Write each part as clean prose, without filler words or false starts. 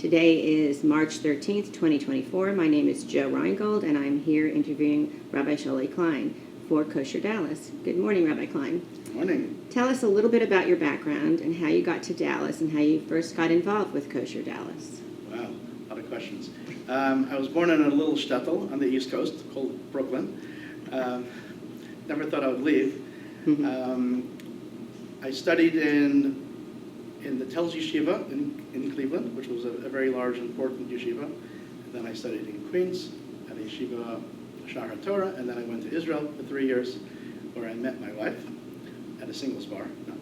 Today is March 13th, 2024. My name is Jo Reingold, and I'm here interviewing Rabbi Sholey Klein for Kosher Dallas. Good morning, Rabbi Klein. Good morning. Tell us a little bit about your background and how you got to Dallas and how you first got involved with Kosher Dallas. Wow, a lot of questions. I was born in a little shtetl on the East Coast called Brooklyn. Never thought I would leave. I studied in the Telz Yeshiva in Cleveland, which was a very large, important yeshiva. And then I studied in Queens at a yeshiva, Shar HaTorah, and then I went to Israel for 3 years, where I met my wife at a singles bar. No,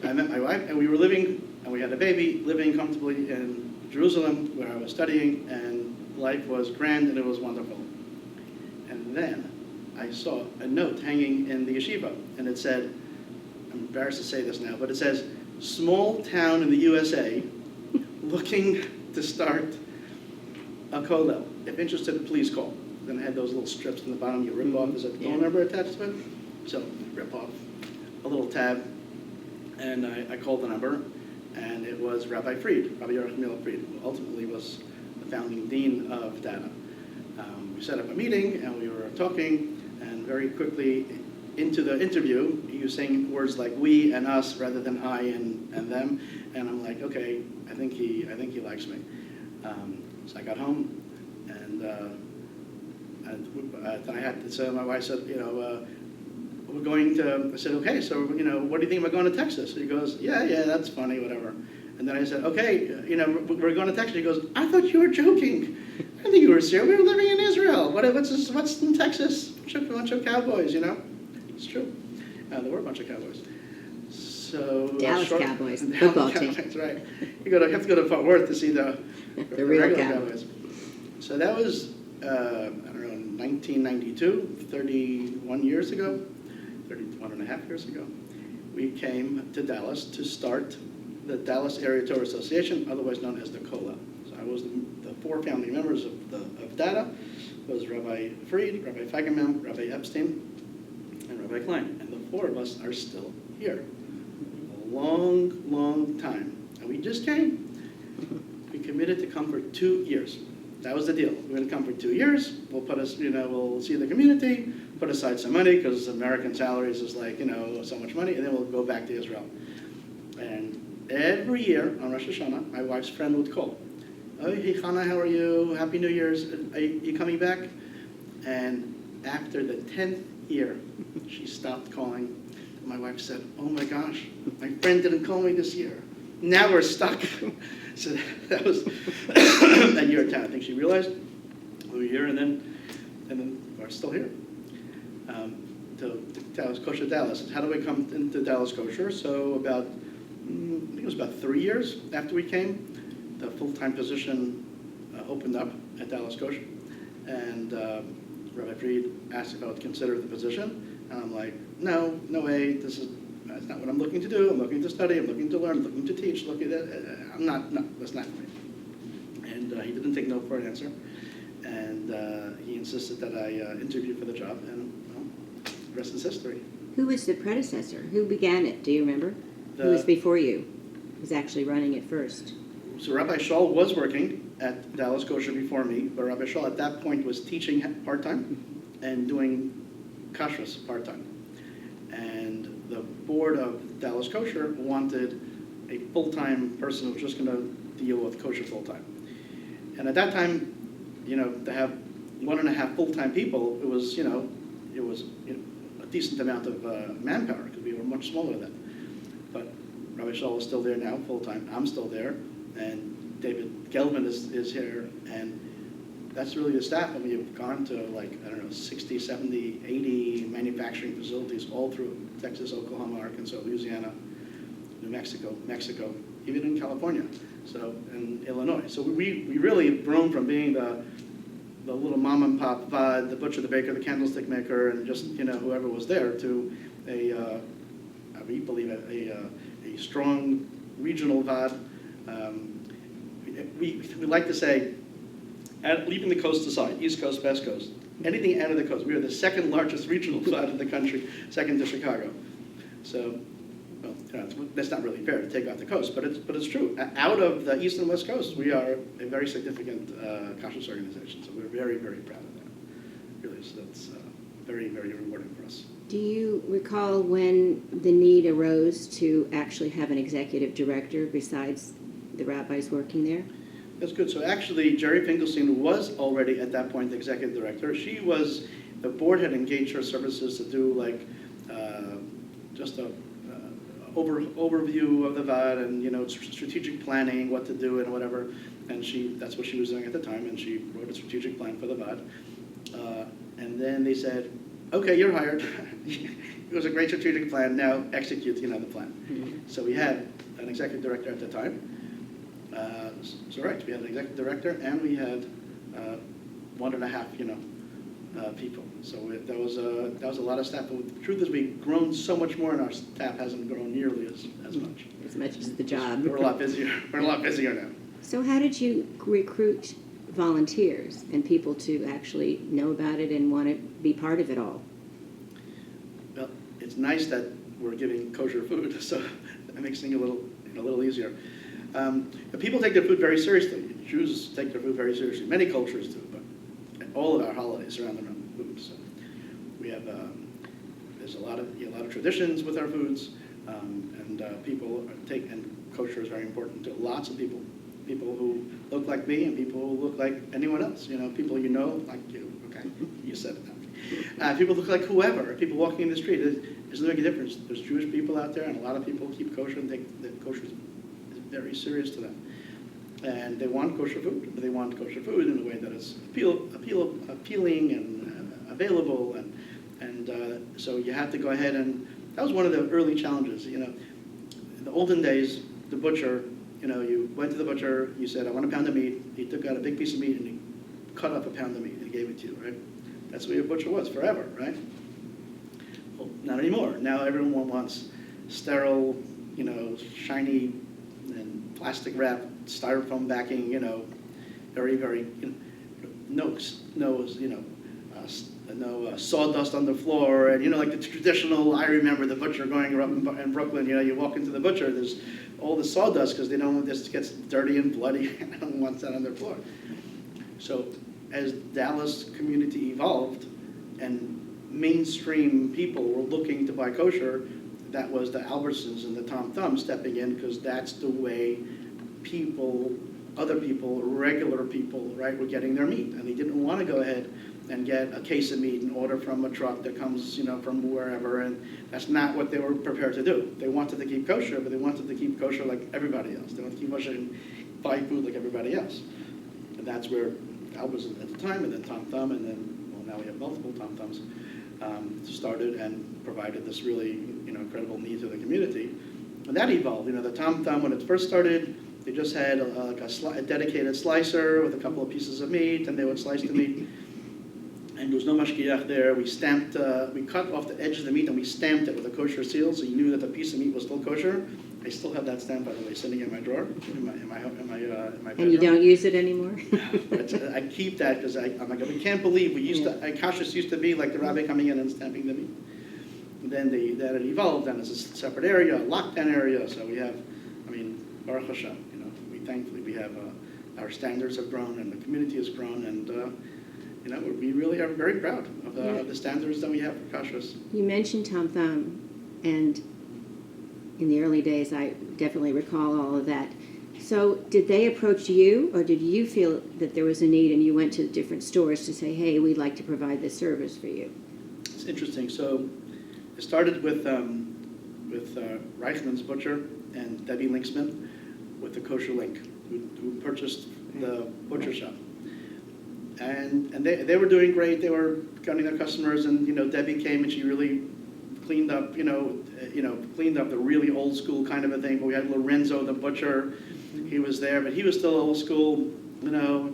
I met my wife, and we were living, and we had a baby, living comfortably in Jerusalem, where I was studying, and life was grand, and it was wonderful. And then I saw a note hanging in the yeshiva, and it said, I'm embarrassed to say this now, but it says, small town in the USA looking to start a kollel. If interested, please call. Then I had those little strips in the bottom you rip off. There's a phone number attached to it. So rip off a little tab, and I called the number, and it was Rabbi Fried, Rabbi Fried, who ultimately was the founding dean of DADA. We set up a meeting, and we were talking, and very quickly into the interview, he was saying words like we and us rather than I and them, and I'm like, okay, I think he likes me. So I got home, and then I had to, so my wife said, we're going to, I said, okay, so, what do you think about going to Texas? He goes, yeah, that's funny, whatever. And then I said, okay, we're going to Texas. He goes, I thought you were joking. I think you were serious. We were living in Israel. What's in Texas? A bunch of cowboys, It's true. There were a bunch of cowboys. So Dallas Cowboys, football team. That's right. You have to go to Fort Worth to see the real regular Cowboys. So that was, 1992, 31 years ago, 31 and a half years ago. We came to Dallas to start the Dallas Area Torah Association, otherwise known as the KOLA. So I was the four founding members of DADA. It was Rabbi Fried, Rabbi Feigenbaum, Rabbi Epstein, and Rabbi Klein. And the four of us are still here. A long, long time. And we just came. We committed to come for 2 years. That was the deal. We're going to come for 2 years. We'll we'll see the community, put aside some money, because American salaries is like, so much money, and then we'll go back to Israel. And every year on Rosh Hashanah, my wife's friend would call. Oh, hey, Chana, how are you? Happy New Year's. Are you coming back? And after the 10th year, she stopped calling. My wife said, oh my gosh, my friend didn't call me this year. Now we're stuck. So that was that year at town. I think she realized we were here, and then we're still here. To Dallas, Kosher Dallas. How do we come into Dallas Kosher? So I think it was about 3 years after we came, the full-time position opened up at Dallas Kosher, and Rabbi Fried asked if I would consider the position, and I'm like, no way. That's not what I'm looking to do. I'm looking to study. I'm looking to learn. I'm looking to teach. That's not for me. And he didn't take no for an answer. And he insisted that I interview for the job. And the rest is history. Who was the predecessor? Who began it? Do you remember? Who was before you? Who was actually running it first? So Rabbi Sholey was working at Dallas Kosher before me, but Rabbi Sholey at that point was teaching part-time and doing kashrus part-time. And the board of Dallas Kosher wanted a full-time person who was just going to deal with kosher full-time. And at that time, to have 1.5 full-time people, it was a decent amount of manpower, because we were much smaller then. But Rabbi Sholey is still there now, full-time. I'm still there, and David Gelman is here, and that's really the staff. And we've gone to 60, 70, 80 manufacturing facilities all through Texas, Oklahoma, Arkansas, Louisiana, New Mexico, even in California, and Illinois. So we really have grown from being the little mom and pop Vaad, the butcher, the baker, the candlestick maker, and just whoever was there, to we believe a strong regional Vaad. We like to say, leaving the coast aside, East Coast, West Coast, anything out of the coast, we are the second largest regional Vaad in the country, second to Chicago. So well, that's not really fair to take out the coast, but it's true. Out of the East and West Coast, we are a very significant kashrus organization, so we're very, very proud of that. Really, so that's very, very rewarding for us. Do you recall when the need arose to actually have an executive director besides the rabbis working there? That's good. So actually, Jerry Finkelstein was already at that point the executive director. The board had engaged her services to do like just a overview of the Vaad and strategic planning, what to do and whatever. And that's what she was doing at the time, and she wrote a strategic plan for the Vaad. And then they said, "Okay, you're hired. It was a great strategic plan. Now execute, the plan." Mm-hmm. So we had an executive director at the time. So right, we had an executive director, and we had 1.5, people. So that was a lot of staff. But the truth is, we've grown so much more, and our staff hasn't grown nearly as much. As much as the job. We're a lot busier. We're a lot busier now. So how did you recruit volunteers and people to actually know about it and want to be part of it all? Well, it's nice that we're giving kosher food, so that makes things a little easier. The people take their food very seriously. Jews take their food very seriously. Many cultures do, but all of our holidays surround around food. So we have there's a lot of traditions with our foods, and people take, and kosher is very important to lots of people. People who look like me and people who look like anyone else. People like you. Okay, you said it now. People look like whoever. People walking in the street. It doesn't make a difference. There's Jewish people out there, and a lot of people keep kosher and think that kosher is very serious to them. And they want kosher food, but they want kosher food in a way that is appealing and available. And so you have to go ahead, and that was one of the early challenges. In the olden days, the butcher, you went to the butcher, you said, "I want a pound of meat." He took out a big piece of meat and he cut up a pound of meat and he gave it to you, right? That's what your butcher was forever, right? Well, not anymore. Now everyone wants sterile, shiny and plastic wrap, styrofoam backing, very, very, no sawdust on the floor, and like the traditional. I remember the butcher going up in Brooklyn. You walk into the butcher, there's all the sawdust because they don't want this gets dirty and bloody, and no one wants that on their floor. So as Dallas community evolved and mainstream people were looking to buy kosher, that was the Albertsons and the Tom Thumbs stepping in, because that's the way other people, regular people, right, were getting their meat. And they didn't want to go ahead and get a case of meat and order from a truck that comes, from wherever, and that's not what they were prepared to do. They wanted to keep kosher, but they wanted to keep kosher like everybody else. They wanted to keep kosher and buy food like everybody else. And that's where Albertsons at the time, and then Tom Thumb, and then, well, now we have multiple Tom Thumbs, started and provided this really, incredible need to the community. And that evolved. The Tom Thumb, when it first started, they just had a dedicated slicer with a couple of pieces of meat, and they would slice the meat. And there was no mashgiach there. We cut off the edge of the meat and we stamped it with a kosher seal, so you knew that the piece of meat was still kosher. I still have that stamp, by the way, sitting in my drawer, in my bedroom. And you don't use it anymore? But I keep that because I'm like, we can't believe kashrus used to be like the rabbi coming in and stamping the meat. And then that it evolved, and it's a separate area, a lockdown area. So we have, Baruch Hashem, thankfully we have, our standards have grown and the community has grown, and we really are very proud of the standards that we have for kashrus. You mentioned Tom Thumb, and in the early days, I definitely recall all of that. So did they approach you, or did you feel that there was a need and you went to different stores to say, "Hey, we'd like to provide this service for you"? It's interesting. So it started with Reichman's Butcher and Debbie Linksman with the Kosher Link, who purchased the butcher shop. And they were doing great. They were getting their customers, and Debbie came and she really cleaned up, cleaned up the really old school kind of a thing. But we had Lorenzo the butcher. He was there, but he was still old school, Tingo,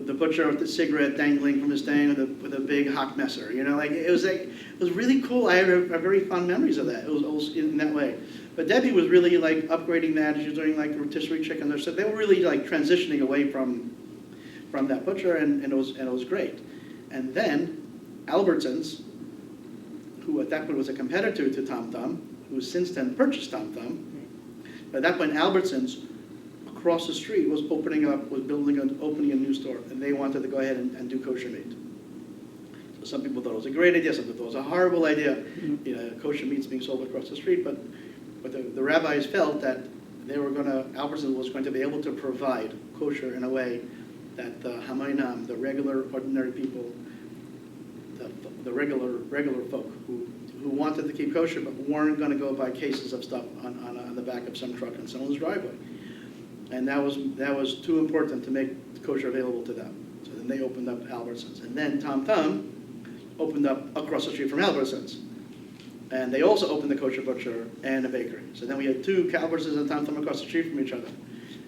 the butcher with the cigarette dangling from his thing with a big hockmesser. It was really cool. I have very fond memories of that. It was in that way. But Debbie was really upgrading that. She was doing rotisserie chicken. So they were really transitioning away from that butcher, and it was great. And then Albertsons, who at that was a competitor to Tom Thumb, who since then purchased Tom Thumb. At that point, Albertsons across the street was opening a new store, and they wanted to go ahead and do kosher meat. So some people thought it was a great idea, some people thought it was a horrible idea. Kosher meat's being sold across the street, but the rabbis felt that Albertsons was going to be able to provide kosher in a way that the Hamoinam, the regular, ordinary people, the regular folk who wanted to keep kosher but weren't going to go buy cases of stuff on the back of some truck in someone's driveway. And that was too important to make kosher available to them. So then they opened up Albertsons. And then Tom Thumb opened up across the street from Albertsons. And they also opened the kosher butcher and a bakery. So then we had two Albertsons and Tom Thumb across the street from each other.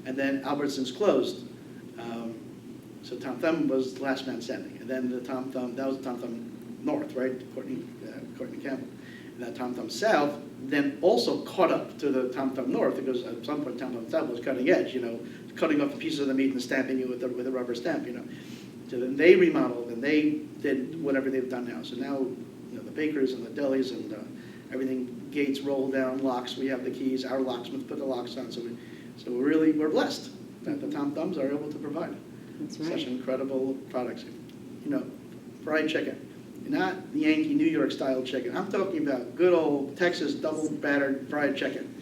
And then Albertsons closed. So Tom Thumb was the last man standing. And then that was the Tom Thumb North, right? Courtney Campbell. And that Tom Thumb South then also caught up to the Tom Thumb North, because at some point Tom Thumb South was cutting edge, cutting off the pieces of the meat and stamping it with a rubber stamp, So then they remodeled and they did whatever they've done now. So now, the bakers and the delis and everything, gates roll down, locks, we have the keys, our locksmith put the locks on. So we're blessed that the Tom Thumbs are able to provide. That's right. Such incredible products. Fried chicken. Not the Yankee New York style chicken. I'm talking about good old Texas double battered fried chicken.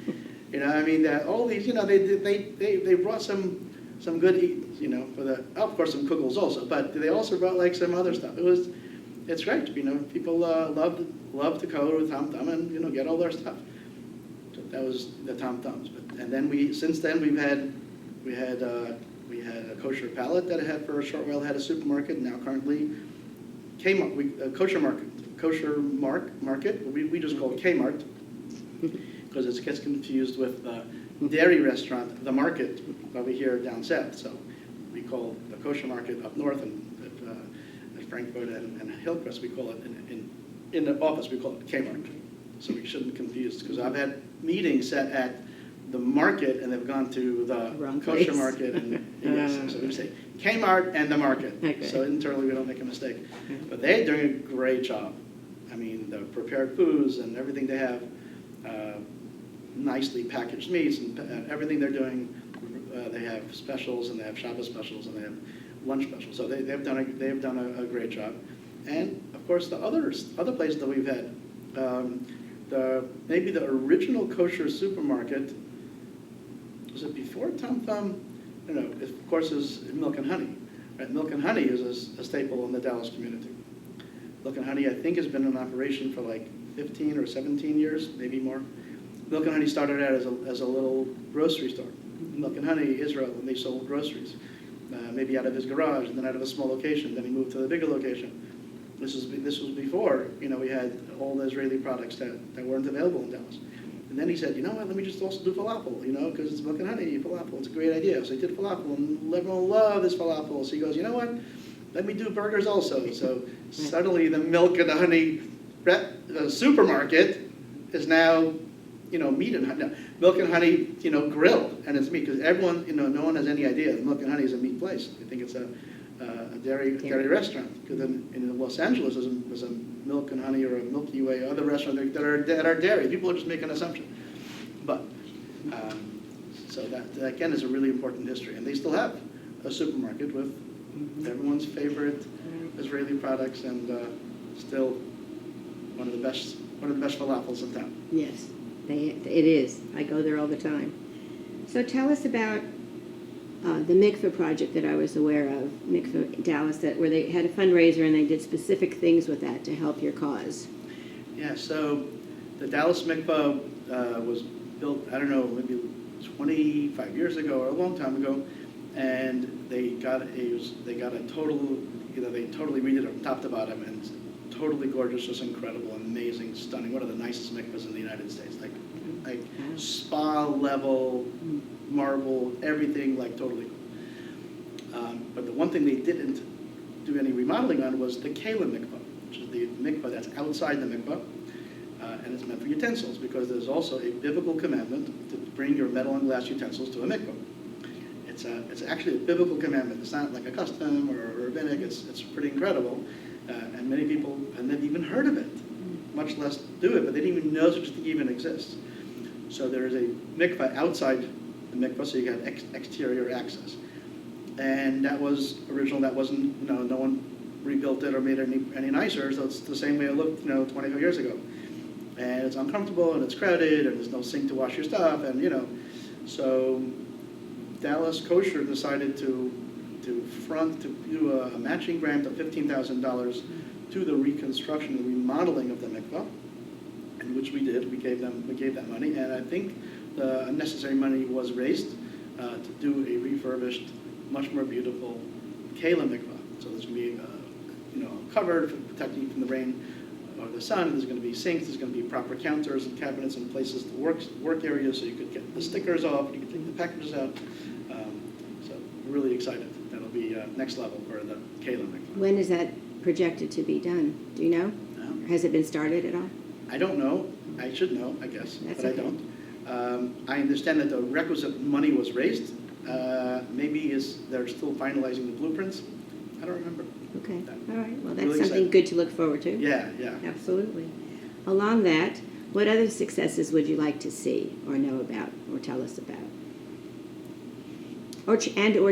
All these, they brought some good eats, of course some kugels also, but they also brought like some other stuff. It's great, people love to go with Tom Thumb and get all their stuff. So that was the Tom Thumbs. And then since then we had a kosher pallet that had for a short while had a supermarket. Now currently Kmart, kosher market. We just call it Kmart because it gets confused with the dairy restaurant, the market over here down south. So we call the kosher market up north and at Frankfurt and Hillcrest, we call it in the office we call it Kmart. So we shouldn't confuse, because I've had meetings set at the market and they've gone to the Wrong kosher place. market and so we say Kmart and the market. Okay. So internally we don't make a mistake. But they're doing a great job. The prepared foods and everything they have, nicely packaged meats and everything they're doing. They have specials and they have Shabbos specials and they have lunch specials. So they've done a great job. And of course the other places that we've had, maybe the original kosher supermarket, was it before Tom Thumb? No, of course is Milk and Honey. Right? Milk and Honey is a staple in the Dallas community. Milk and Honey, I think, has been in operation for like 15 or 17 years, maybe more. Milk and Honey started out as a little grocery store. Milk and Honey, Israel, and they sold groceries, maybe out of his garage, and then out of a small location. Then he moved to the bigger location. This was before, we had all the Israeli products that weren't available in Dallas. And then he said, let me just also do falafel, because it's Milk and Honey, falafel, it's a great idea. So he did falafel, and everyone loved this falafel. So he goes, let me do burgers also. So suddenly the Milk and Honey supermarket is now, meat and honey. Milk and Honey, grilled, and it's meat, because everyone, no one has any idea that Milk and Honey is a meat place. They think it's a dairy restaurant. Because in Los Angeles, there's a Milk and Honey or a Milky Way, other restaurants that are dairy. People are just making an assumption. But, so that again is a really important history. And they still have a supermarket with everyone's favorite Israeli products and still one of the best falafels in town. Yes, it is. I go there all the time. So tell us about the mikveh project that I was aware of, Mikveh Dallas, where they had a fundraiser and they did specific things with that to help your cause. Yeah, so the Dallas mikveh was built, I don't know, maybe 25 years ago or a long time ago, and they totally redid it from top to bottom, and it's totally gorgeous, just incredible, amazing, stunning. One of the nicest mikvahs in the United States, like spa level, marble, everything, like totally cool. But the one thing they didn't do any remodeling on was the Keilim mikvah, which is the mikvah that's outside the mikvah, and it's meant for utensils, because there's also a biblical commandment to bring your metal and glass utensils to a mikvah. It's actually a biblical commandment. It's not like a custom or a rabbinic. It's pretty incredible, and many people have never even heard of it. much less do it, but they didn't even know such a thing even exists. So there is a mikvah outside the mikvah, so you have exterior access. And that was original, that wasn't, no one rebuilt it or made it any nicer, so it's the same way it looked, 25 years ago. And it's uncomfortable, and it's crowded, and there's no sink to wash your stuff, and, So Dallas Kosher decided to do a matching grant of $15,000 to the reconstruction and remodeling of the mikvah, and which we did. We gave that money, and I think the necessary money was raised to do a refurbished, much more beautiful keilah mikvah. So there's going to be covered for protecting you from the rain or the sun. There's going to be sinks. There's going to be proper counters and cabinets and places to work areas, so you could get the stickers off. You could take the packages out. So we're really excited. That'll be next level for the keilah mikvah. When is that projected to be done? Do you know? No. Or has it been started at all? I don't know. I should know, I guess, That's but okay. I don't. I understand that the requisite money was raised. Maybe they're still finalizing the blueprints. I don't remember. Okay, all right. Well, that's Really something excited. good to look forward to. Yeah. Absolutely. Along that, what other successes would you like to see or know about or tell us about? Or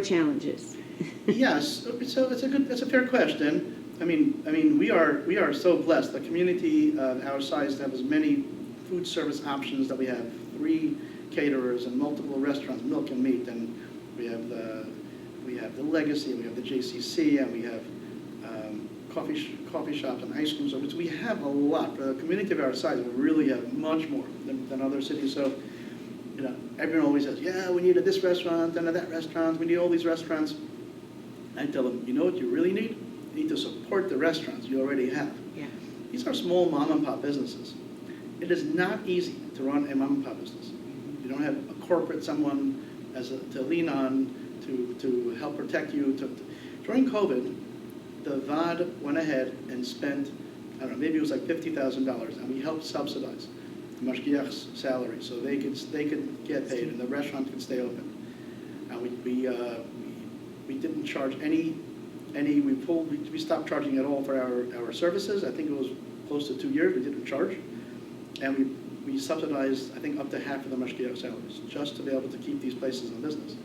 challenges? Yes, so that's a fair question. I mean, we are so blessed. The community of our size have as many food service options that we have 3 caterers and multiple restaurants, milk and meat, and we have the Legacy, and we have the JCC, and we have coffee shops and ice cream stores. We have a lot. For a community of our size, we really have much more than other cities. So, everyone always says, yeah, we need this restaurant and that restaurant. We need all these restaurants. I tell them, you know what you really need? You need to support the restaurants you already have. Yeah. These are small mom and pop businesses. It is not easy to run a mom and pop business. You don't have a corporate someone to lean on to help protect you. During COVID, the Vaad went ahead and spent, I don't know, maybe it was like $50,000, and we helped subsidize the mashgiach's salary so they could get paid and the restaurant could stay open. And we didn't charge any. We stopped charging at all for our services. I think it was close to 2 years we didn't charge, and we subsidized, I think, up to half of the mashgiach salaries just to be able to keep these places in business.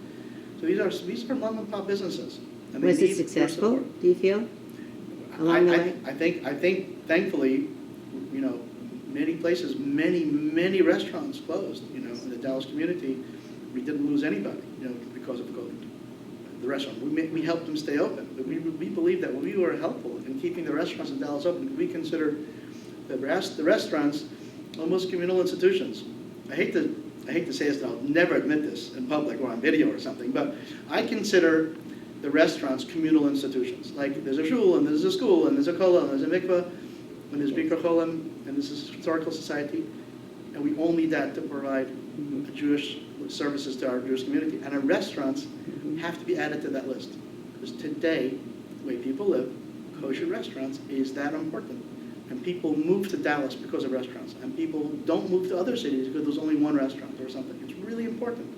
So these are mom and pop businesses. And they Was it need your successful, support. do you feel, along the way? I think, thankfully, many places, many restaurants closed. In the Dallas community, we didn't lose anybody, because of COVID. The restaurant, we helped them stay open. But we believe that we were helpful in keeping the restaurants in Dallas open. We consider the restaurants almost communal institutions. I hate to say this, and I'll never admit this in public or on video or something, but I consider the restaurants communal institutions. Like there's a shul, and there's a school, and there's a kollel, and there's a mikveh, and there's bikkur cholim, and there's a historical society, and we all need that to provide Jewish services to our Jewish community. And our restaurants have to be added to that list. Because today, the way people live, kosher restaurants is that important. And people move to Dallas because of restaurants. And people don't move to other cities because there's only one restaurant or something. It's really important.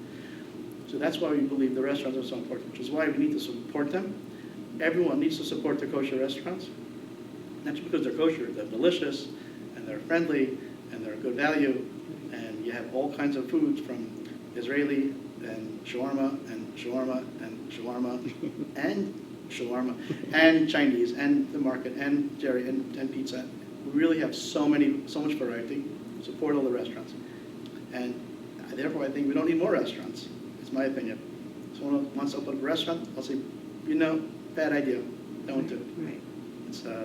So that's why we believe the restaurants are so important, which is why we need to support them. Everyone needs to support the kosher restaurants. Not just because they're kosher, they're delicious, and they're friendly, and they're good value. And you have all kinds of foods from Israeli and shawarma and shawarma and shawarma and shawarma and Chinese and the market and dairy and pizza. We really have so much variety. Support all the restaurants. And therefore I think we don't need more restaurants. It's my opinion. If someone wants to open up a restaurant, I'll say, bad idea. Don't do it. Right.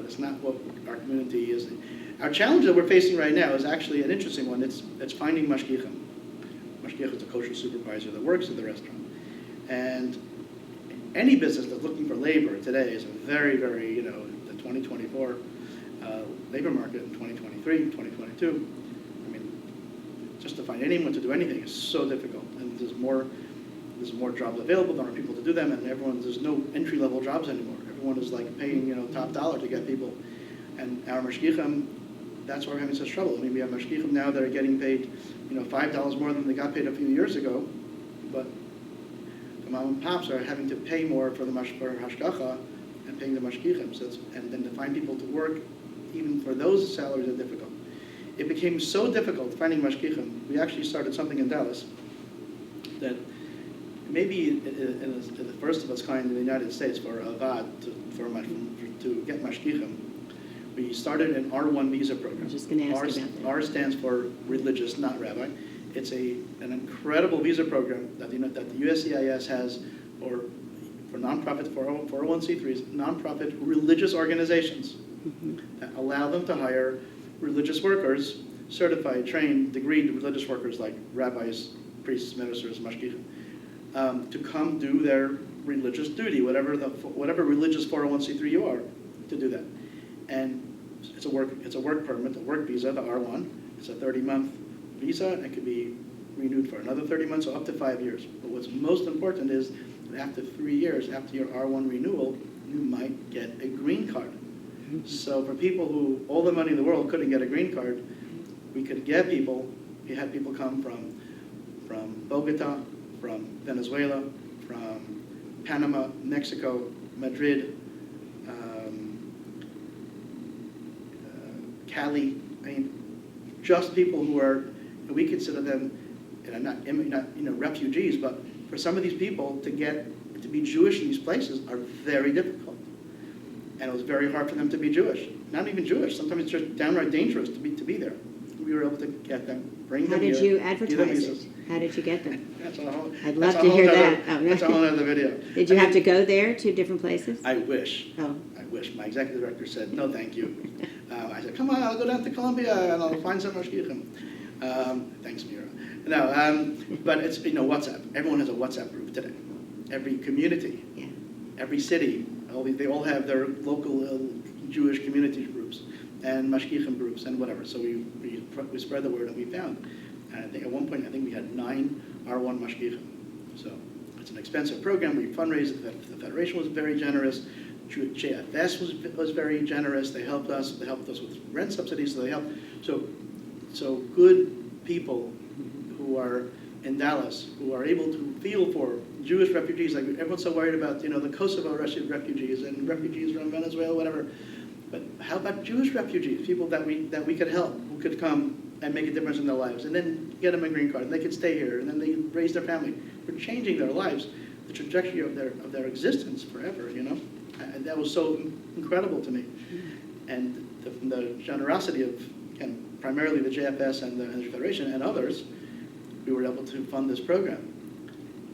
That's not what our community is. Our challenge that we're facing right now is actually an interesting one. It's finding mashgichim. Mashgiach is a kosher supervisor that works at the restaurant. And any business that's looking for labor today is a very, very, the 2024 labor market in 2023, 2022. I mean, just to find anyone to do anything is so difficult. And there's more jobs available, there aren't people to do them, and there's no entry-level jobs anymore. Everyone is like paying, top dollar to get people. And our mashgichim, that's why we're having such trouble. I mean, we have mashgichim now that are getting paid, $5 more than they got paid a few years ago, but the mom and pops are having to pay more for hashgacha and paying the mashgichim. And then to find people to work, even for those salaries, are difficult. it became so difficult finding mashgichim, we actually started something in Dallas that maybe in the first of its kind in the United States for a Vaad to get mashgichim. We started an R1 visa program. I was just going to ask you about that. R stands for religious, not rabbi. It's an incredible visa program that the USCIS has for nonprofit 401c3s, nonprofit religious organizations that allow them to hire religious workers, certified, trained, degreed religious workers like rabbis, priests, ministers, mashgichim, to come do their religious duty, whatever religious 401c3 you are, to do that. And it's a work permit, a work visa, the R1. It's a 30-month visa, and it could be renewed for another 30 months, so up to 5 years. But what's most important is that after 3 years, after your R1 renewal, you might get a green card. So for people who all the money in the world couldn't get a green card, we could get people. We had people come from Bogota, from Venezuela, from Panama, Mexico, Madrid, Cali. I mean, just people who are, we consider them, not refugees, but for some of these people to be Jewish in these places are very difficult. And it was very hard for them to be Jewish. Not even Jewish. Sometimes it's just downright dangerous to be there. We were able to get them, bring them here. How did you advertise it? How did you get them? I'd love to hear that. Oh, no. That's a whole other video. Did you have to go there to different places? I wish. Oh. I wish. My executive director said, no, thank you. I said, come on, I'll go down to Colombia and I'll find some mashgichim. Thanks, Mira. No, but it's, WhatsApp. Everyone has a WhatsApp group today. Every community, every city, they all have their local Jewish community groups and mashgichim groups and whatever. So we spread the word, and we found. And I think at one point, we had 9 R1 mashgichim. So it's an expensive program. We fundraised. The Federation was very generous. JFS was very generous. They helped us. They helped us with rent subsidies. So they helped. So good people who are in Dallas, who are able to feel for Jewish refugees. Like everyone's so worried about, the Kosovo refugees and refugees from Venezuela, whatever. But how about Jewish refugees, people that we could help, who could come and make a difference in their lives, and then get them a green card, and they could stay here, and then they raise their family. We're changing their lives, the trajectory of their existence forever, And that was so incredible to me. And the generosity of, again, primarily the JFS and the Federation and others, we were able to fund this program.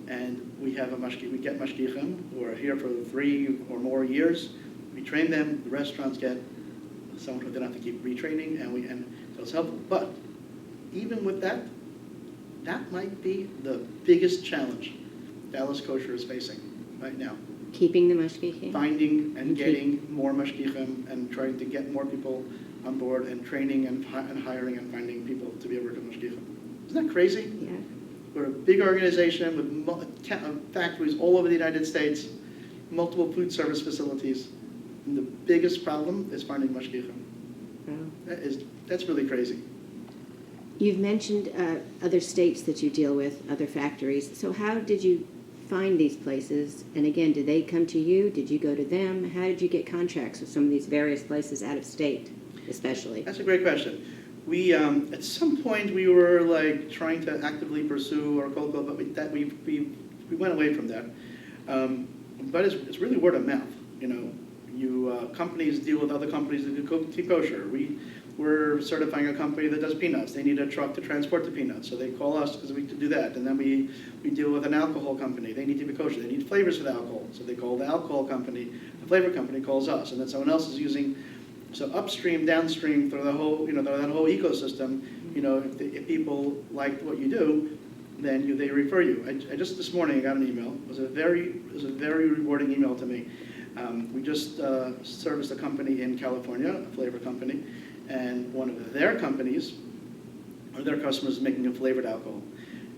And we get mashgichim who are here for 3 or more years. We train them. The restaurants get someone who they don't have to keep retraining, and so it's helpful. But even with that, that might be the biggest challenge Dallas Kosher is facing right now. Keeping the mashgichim? Finding and getting more mashgichim and trying to get more people on board and training and hiring and finding people to be able to work with mashgichim. Isn't that crazy? Yeah. We're a big organization with factories all over the United States, multiple food service facilities. And the biggest problem is finding mashgichim. Wow. That's really crazy. You've mentioned other states that you deal with, other factories. So how did you find these places? And again, did they come to you? Did you go to them? How did you get contracts with some of these various places out of state, especially? That's a great question. We at some point we were trying to actively pursue our cold call, but we went away from that. But it's really word of mouth. Companies deal with other companies that do keep kosher. We're certifying a company that does peanuts. They need a truck to transport the peanuts, so they call us because we can do that. And then we deal with an alcohol company. They need to be kosher. They need flavors for the alcohol, so they call the alcohol company. The flavor company calls us, and then someone else is using. So upstream, downstream, through the whole, that whole ecosystem. If people liked what you do, then they refer you. I just this morning I got an email. It was a very rewarding email to me. We just serviced a company in California, a flavor company, and one of their companies, one of their customers is making a flavored alcohol.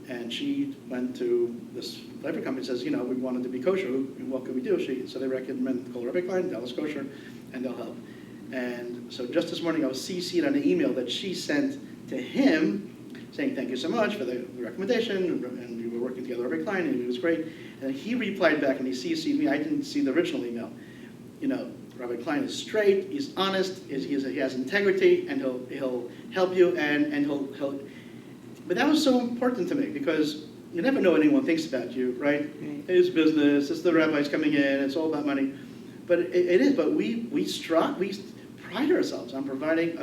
And she went to this flavor company and says, we wanted to be kosher. What can we do? So they recommend call Rabbi Klein, Dallas Kosher, and they'll help. And so just this morning I was CC'd on an email that she sent to him saying thank you so much for the recommendation, and we were working together with Rabbi Klein, and it was great. And he replied back and he CC'd me. I didn't see the original email. Rabbi Klein is straight, he's honest, he has integrity, and he'll help you, and he'll. But that was so important to me, because you never know what anyone thinks about you, right? It's business, it's the rabbis coming in, it's all about money. But it is, but we pride ourselves on providing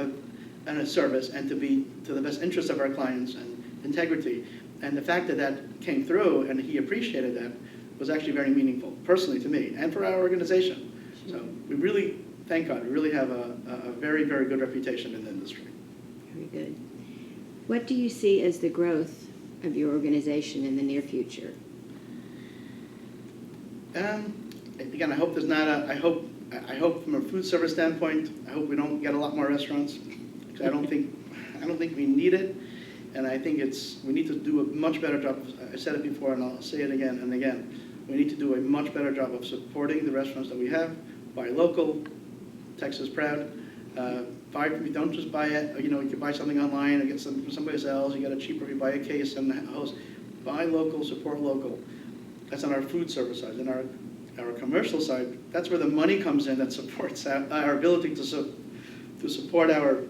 a service and to be to the best interest of our clients and integrity. And the fact that that came through and he appreciated that was actually very meaningful, personally to me, and for our organization. So we really, thank God, we really have a very, very good reputation in the industry. Very good. What do you see as the growth of your organization in the near future? Again, I hope there's not I hope from a food service standpoint, I hope we don't get a lot more restaurants, because I don't think we need it. And I think we need to do a much better job. I said it before, and I'll say it again and again. We need to do a much better job of supporting the restaurants that we have. Buy local, Texas proud. We don't just buy it. You can buy something online and get something from somebody else. You get it cheaper if you buy a case and a host. Buy local, support local. That's on our food service side. And our commercial side, that's where the money comes in that supports our ability to support our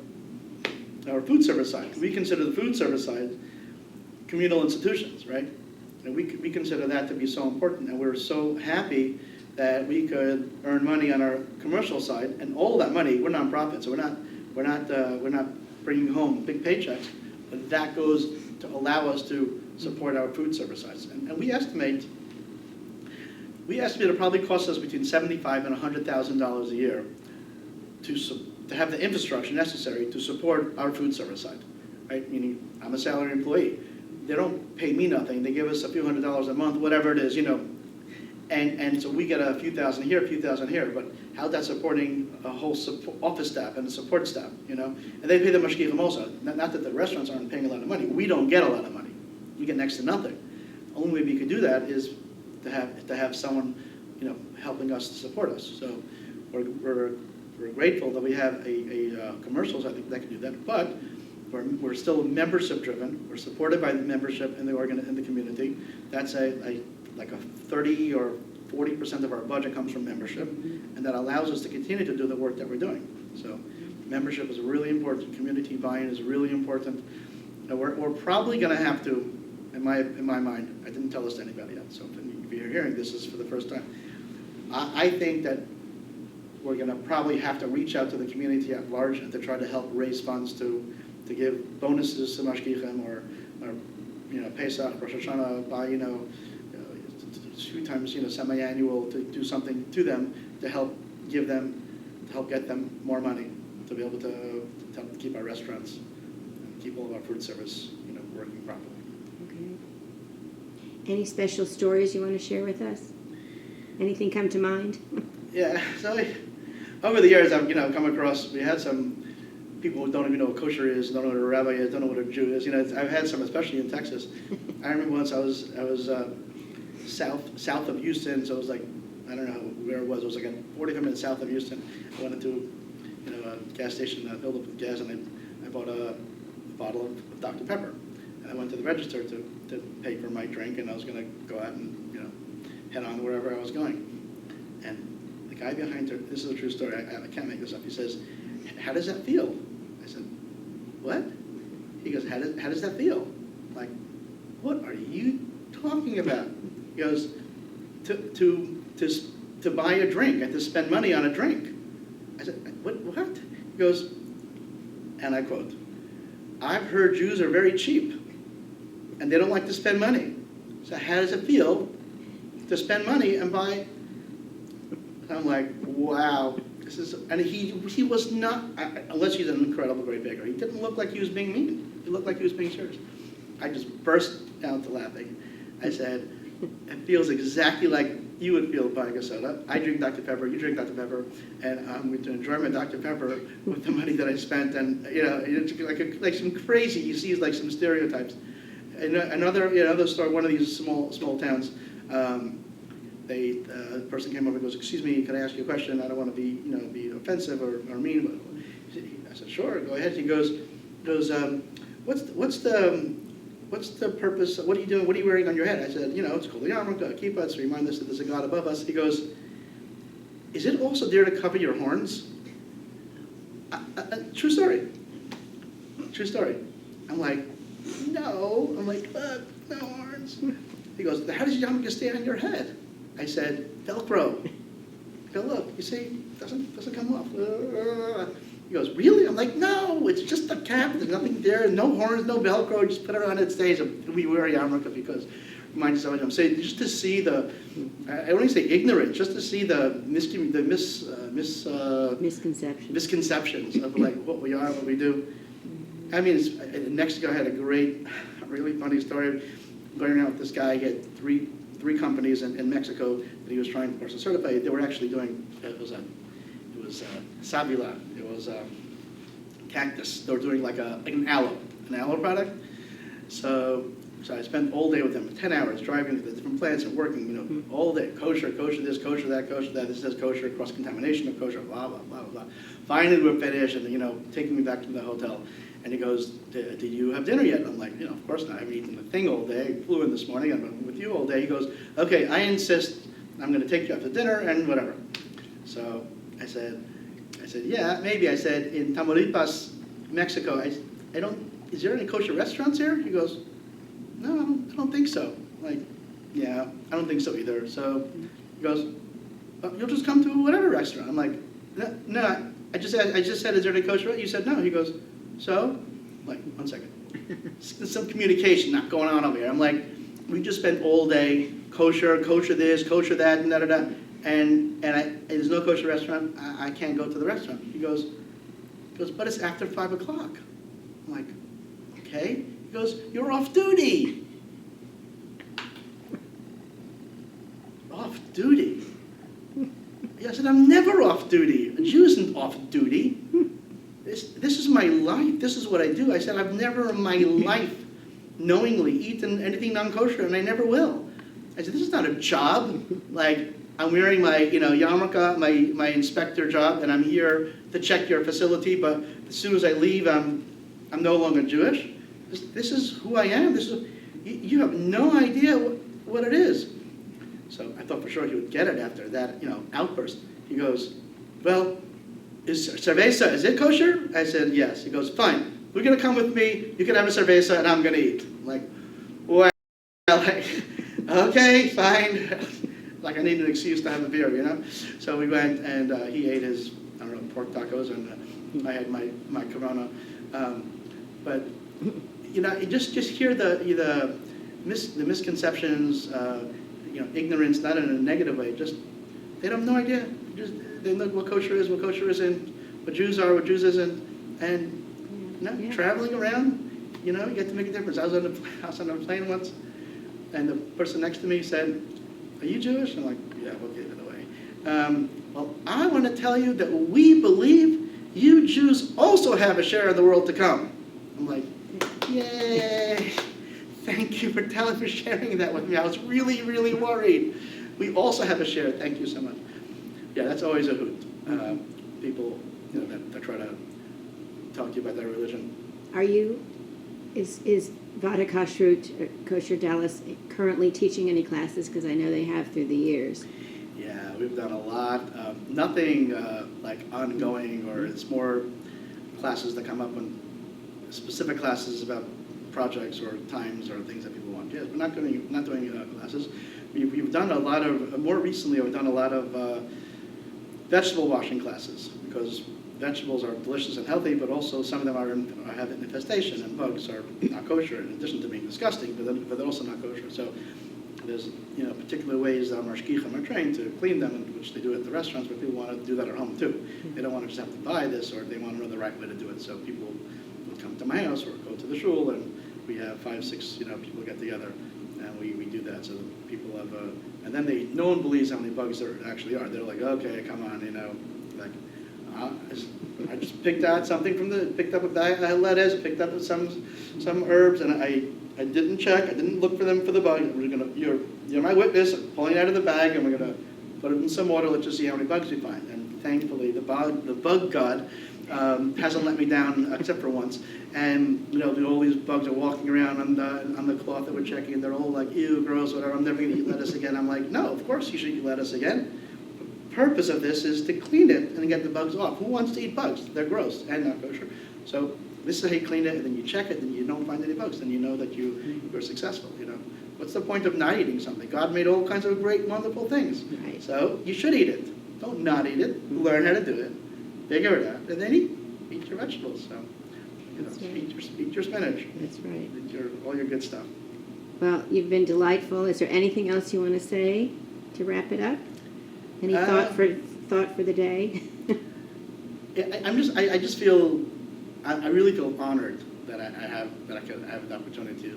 food service side. We consider the food service side communal institutions, right? And we consider that to be so important, and we're so happy that we could earn money on our commercial side, and all that money, we're nonprofit, so we're not bringing home big paychecks, but that goes to allow us to support our food service sides. And we estimate it probably costs us between $75,000 and $100,000 a year to have the infrastructure necessary to support our food service side, right? Meaning, I'm a salary employee. They don't pay me nothing. They give us a few $100s a month, whatever it is, And so we get a few thousand here, a few thousand here. But how's that supporting a whole office staff and a support staff, And they pay the mashgichim also. Not that the restaurants aren't paying a lot of money. We don't get a lot of money. We get next to nothing. The only way we could do that is to have someone, helping us to support us. So we're grateful that we have a commercials, I think, that can do that. But we're still membership driven. We're supported by the membership in the community. That's like a 30 or 40% of our budget comes from membership, and that allows us to continue to do the work that we're doing. So membership is really important. Community buy-in is really important. And we're probably going to have to, in my mind, I didn't tell this to anybody yet, so if you're hearing this is for the first time, I think that we're going to probably have to reach out to the community at large and to try to help raise funds to give bonuses to mashgichim or Pesach, Rosh Hashanah, buy 2 times semi-annual, to do something to them to help get them more money to be able to help keep our restaurants and keep all of our food service working properly. Okay. Any special stories you want to share with us? Anything come to mind? Yeah, so over the years I've come across, we had some people who don't even know what kosher is, don't know what a rabbi is, don't know what a Jew is. I've had some, especially in Texas. I remember once I was south of Houston, so it was like, I don't know where it was. It was like 45 minutes south of Houston. I went into a gas station, filled up with gas, and I bought a bottle of Dr. Pepper. And I went to the register to pay for my drink, and I was going to go out and head on wherever I was going. And the guy behind her, this is a true story, I can't make this up, he says, "How does that feel?" I said, "What?" He goes, how does that feel? I'm like, what are you talking about? He goes, to buy a drink and to spend money on a drink. I said, what? He goes, and I quote, "I've heard Jews are very cheap and they don't like to spend money. So how does it feel to spend money and buy?" I'm like, wow. And he was not, unless he's an incredible great baker, he didn't look like he was being mean. He looked like he was being serious. I just burst out to laughing. I said, "It feels exactly like you would feel buying a soda. I drink Dr. Pepper, you drink Dr. Pepper, and I'm going to enjoy my Dr. Pepper with the money that I spent." And it's like some crazy, you see like some stereotypes. And another story, one of these small towns, the person came over and goes, "Excuse me, can I ask you a question? I don't want to be offensive or mean." I said, "Sure, go ahead." He goes, what's the purpose? What are you doing? What are you wearing on your head? I said, it's called the yarmulke, kippah, to remind us that there's a God above us. He goes, is it also there to cover your horns? True story. True story. I'm like, no. I'm like, no horns. He goes, how does your yarmulke stay on your head? I said, Velcro. I go, look, you see, doesn't come off. He goes, really? I'm like, no, it's just a cap. There's nothing there. No horns, no Velcro. Just put it on. It stays. We wear a yarmulke because it reminds us of it. I'm saying just to see the, I don't even say ignorance, just to see the misconceptions of like what we are, what we do. I mean, in Mexico, I had a great, really funny story. Going around with this guy, he had three companies in Mexico that he was trying to person certify. They were actually doing, it was Savila, it was cactus. They were doing like an aloe product. So I spent all day with them, 10 hours, driving to the different plants and working, all day. Kosher this, kosher that, this says kosher, cross-contamination of kosher, blah, blah, blah, blah. Finally, we're finished, and, taking me back to the hotel. And he goes, did you have dinner yet? I'm like, of course not. I haven't eaten a thing all day. I flew in this morning. I've been with you all day. He goes, okay, I insist. I'm going to take you out to dinner and whatever. So I said, yeah, maybe. I said, in Tamaulipas, Mexico, is there any kosher restaurants here? He goes, no, I don't think so. I'm like, yeah, I don't think so either. So he goes, well, you'll just come to whatever restaurant. I'm like, no, I just said, is there any kosher? You said no. He goes, so? I'm like, 1 second. There's some communication not going on over here. I'm like, we just spent all day kosher this, kosher that, and da-da-da. And there's no kosher restaurant. I can't go to the restaurant. He goes, but it's after 5 o'clock. I'm like, okay. He goes, you're off duty. Off duty? I said, I'm never off duty. A Jew isn't off duty. This is my life. This is what I do. I said, I've never in my life knowingly eaten anything non-kosher, and I never will. I said, this is not a job. Like, I'm wearing my, yarmulke, my inspector job, and I'm here to check your facility, but as soon as I leave, I'm no longer Jewish. This is who I am. You have no idea what it is. So I thought for sure he would get it after that, outburst. He goes, well, is cerveza, is it kosher? I said, yes. He goes, fine. We're going to come with me. You can have a cerveza, and I'm going to eat. I'm like, well, okay, fine. Like I need an excuse to have a beer, So we went, and he ate his, pork tacos, and I had my Corona. But, you just hear the misconceptions, ignorance, not in a negative way. Just they have no idea. They know what kosher is, what kosher isn't, what Jews are, what Jews isn't, and traveling around, you get to make a difference. I was on a plane once, and the person next to me said, "Are you Jewish?" I'm like, "Yeah, we'll give it away." Well, I want to tell you that we believe you Jews also have a share of the world to come. I'm like, yay! Thank you for sharing that with me. I was really, really worried. We also have a share. Thank you so much. Yeah, that's always a hoot. People, that try to talk to you about their religion. Is Vaad Hakashrus, Kosher Dallas, currently teaching any classes? Because I know they have through the years. Yeah, we've done a lot. Nothing like ongoing, or it's more classes that come up when specific classes about projects or times or things that people want. Yes, we're not doing classes. We've done a lot of, more recently we've done a lot of vegetable washing classes, because vegetables are delicious and healthy, but also some of them have infestation, and bugs are not kosher, in addition to being disgusting, but they're also not kosher. So there's particular ways that our shkichim are trained to clean them, which they do at the restaurants, but people want to do that at home too. They don't want to just have to buy this, or they want to know the right way to do it. So people would come to my house or go to the shul, and we have 5, 6 people get together, and we do that. So people have and then no one believes how many bugs there actually are. They're like, okay, come on, like I just picked out something picked up a bag of lettuce, picked up some herbs, and I didn't check. I didn't look for them for the bug. You're my witness. I'm pulling it out of the bag, and we're gonna put it in some water. Let's just see how many bugs we find. And thankfully, the bug god hasn't let me down except for once. And all these bugs are walking around on the cloth that we're checking, and they're all like, ew, gross, whatever. I'm never gonna eat lettuce again. I'm like, no, of course you should eat lettuce again. purpose of this is to clean it and get the bugs off. Who wants to eat bugs? They're gross and not kosher. So this is how you clean it, and then you check it, and you don't find any bugs, then you know that you're successful. What's the point of not eating something? God made all kinds of great, wonderful things. Right. So you should eat it. Don't not eat it. Learn how to do it. Figure it out, and then eat your vegetables. So That's right. eat your spinach. That's right. Eat all your good stuff. Well, you've been delightful. Is there anything else you want to say to wrap it up? Any thought for the day? I just feel, I really feel honored that I have the opportunity to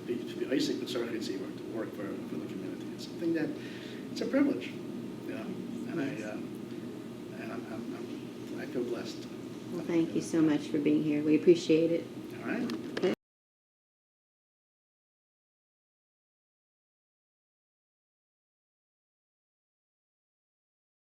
be basic conservancy work, to work for the community. It's something that, it's a privilege, and I feel blessed. Well, thank you so much for being here. We appreciate it. All right.